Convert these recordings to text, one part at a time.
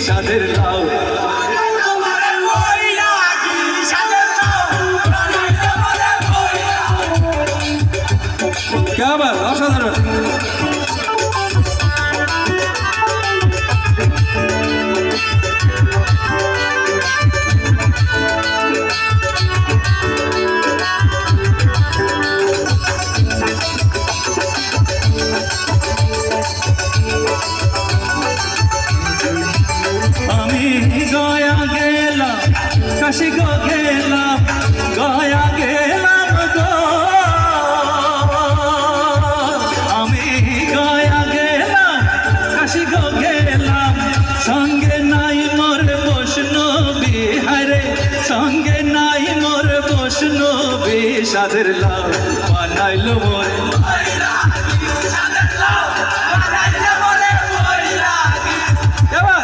সাদের লাউ क्या बात असाधारण काशी गो गेलाम गया गेलाम गो आमी गया गेलाम काशी गो गेलाम संगे नाई मोर बैष्णबी हायरे संगे नाई मोर बैष्णबी साদের লাউ বানাইলো মোরে সাদের লাউ বানাইলো মোরে বৈরাগী এবার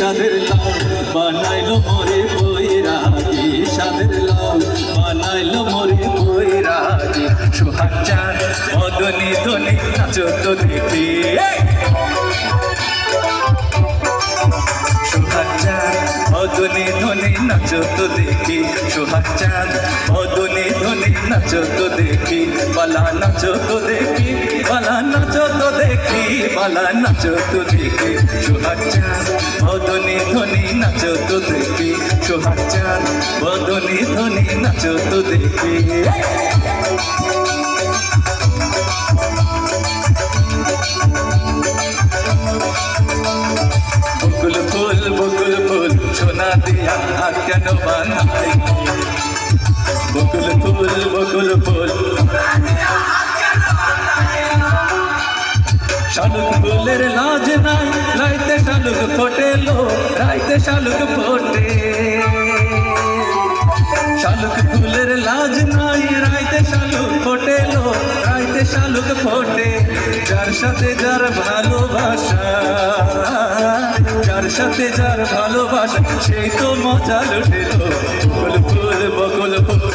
সাদের লাউ বানাইলো মোরে বৈরাগী সাদের লাউ বানাইলো মোরে বৈরাগী সোহাগ চাঁদ মদনী ধ্বনি নাচো তো দেখি সোহাগ চাঁদ মদনী ধ্বনি নাচো তো দেখি সোহাগ চাঁদ মদনী ধ্বনি নাচো তো দেখি বালা নাচো তো দেখি বালা নাচো তো দেখি বালা নাচো তো দেখি সোহাগ চাঁদ মদনী ধ্বনি নাচো তো দেখি সোহাগ চাঁদ মদনী ধ্বনি নাচো তো দেখি বকুল ফুল সোনা দিয়া কেন বানাই বকুল ফুল শালুক ফুলের লাজ নাই রাইতে শালুক ফোটেলো রাইতে শালুক ফোটে শালুক ফুলের লাজ নাই রাইতে শালুক ফোটেলো রাইতে শালুক ফোটে যার সাথে যার ভালোবাসা যার সাথে যার ভালোবাসা সেই তো মজা লুটেলো বকুল ফুল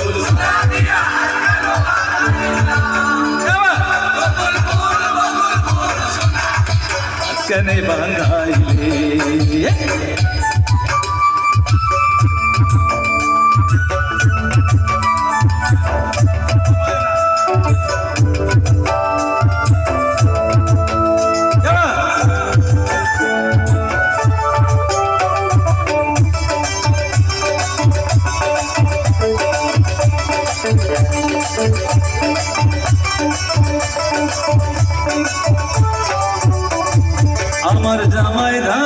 কেনে বাঙাইলে আমার